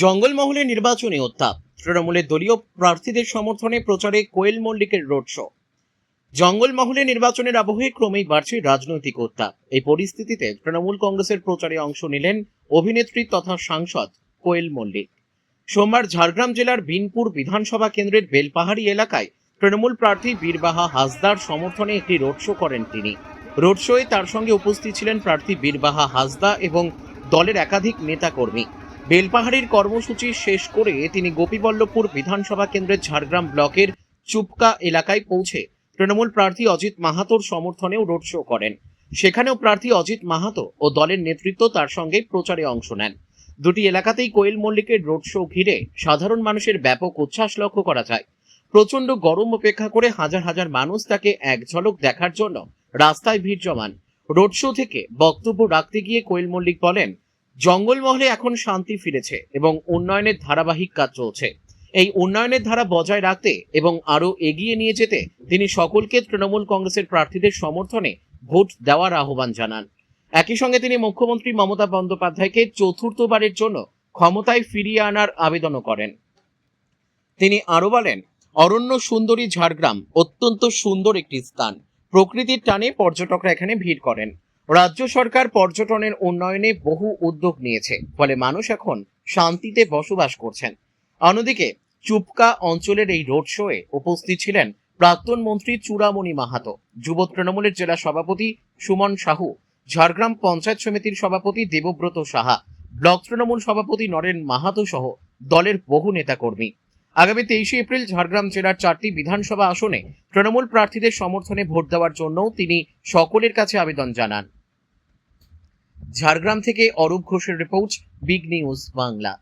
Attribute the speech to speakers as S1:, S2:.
S1: জঙ্গলমহলে নির্বাচনী উত্তাপ, তৃণমূলের দলীয় প্রার্থীদের সমর্থনে প্রচারে কোয়েল মল্লিকের রোড শো। জঙ্গলমহলে নির্বাচনের আবহে ক্রমেই বাড়ছে রাজনৈতিক উত্তাপ। এই পরিস্থিতিতে তৃণমূল কংগ্রেসের প্রচারে অংশ নিলেন অভিনেত্রী তথা সাংসদ কোয়েল মল্লিক। সোমবার ঝাড়গ্রাম জেলার বিনপুর বিধানসভা কেন্দ্রের বেলপাহাড়ি এলাকায় তৃণমূল প্রার্থী বীরবাহা হাসদার সমর্থনে একটি রোড শো করেন তিনি। রোড শোয়ে তার সঙ্গে উপস্থিত ছিলেন প্রার্থী বীরবাহা হাসদা এবং দলের একাধিক নেতাকর্মী। বেলপাহাড়ির কর্মসূচি শেষ করে তিনি গোপীবল্লভপুর বিধানসভা কেন্দ্রের ঝাড়গ্রাম ব্লকের চুপকা এলাকায় পৌঁছে তৃণমূল প্রার্থী অজিত মাহাতোর সমর্থনেও রোড শো করেন। সেখানেও প্রার্থী অজিত মাহাতো ও দলের নেতৃত্ব তার সঙ্গে প্রচারে অংশ নেন। দুটি এলাকাতেই কোয়েল মল্লিকের রোড শো ঘিরে সাধারণ মানুষের ব্যাপক উচ্ছ্বাস লক্ষ্য করা যায়। প্রচন্ড গরম উপেক্ষা করে হাজার হাজার মানুষ তাকে এক ঝলক দেখার জন্য রাস্তায় ভিড় জমান। রোড শো থেকে বক্তব্য রাখতে গিয়ে কোয়েল মল্লিক বলেন, জঙ্গলমহলে এখন শান্তি ফিরেছে এবং উন্নয়নের ধারাবাহিক কাজ চলছে। এই উন্নয়নের ধারা বজায় রাখতে এবং আরো এগিয়ে নিয়ে যেতে তিনি সকলকে তৃণমূল কংগ্রেসের প্রার্থীদের সমর্থনে ভোট দেওয়ার আহ্বান জানান। একই সঙ্গে তিনি মুখ্যমন্ত্রী মমতা বন্দ্যোপাধ্যায়কে চতুর্থবারের জন্য ক্ষমতায় ফিরিয়ে আনার আবেদনও করেন। তিনি আরো বলেন, অরণ্য সুন্দরী ঝাড়গ্রাম অত্যন্ত সুন্দর একটি স্থান। প্রকৃতির টানে পর্যটকরা এখানে ভিড় করেন। রাজ্য সরকার পর্যটনের উন্নয়নে বহু উদ্যোগ নিয়েছে, ফলে মানুষ এখন শান্তিতে বসবাস করছেন। অন্যদিকে চুপকা অঞ্চলের এই রোড শোয়ে উপস্থিত ছিলেন প্রাক্তন মন্ত্রী চূড়ামণি মাহাতো, যুব তৃণমূলের জেলা সভাপতি সুমন সাহু, ঝাড়গ্রাম পঞ্চায়েত সমিতির সভাপতি দেবব্রত সাহা, ব্লক তৃণমূল সভাপতি নরেন মাহাতো সহ দলের বহু নেতাকর্মী। আগামী 23 এপ্রিল ঝাড়গ্রাম জেলার 4টি বিধানসভা আসনে তৃণমূল প্রার্থীদের সমর্থনে ভোট দেওয়ার জন্য তিনি সকলের কাছে আবেদন জানান। ঝাড়গ্রাম থেকে অরূপ ঘোষের রিপোর্ট, বিগ নিউজ বাংলা।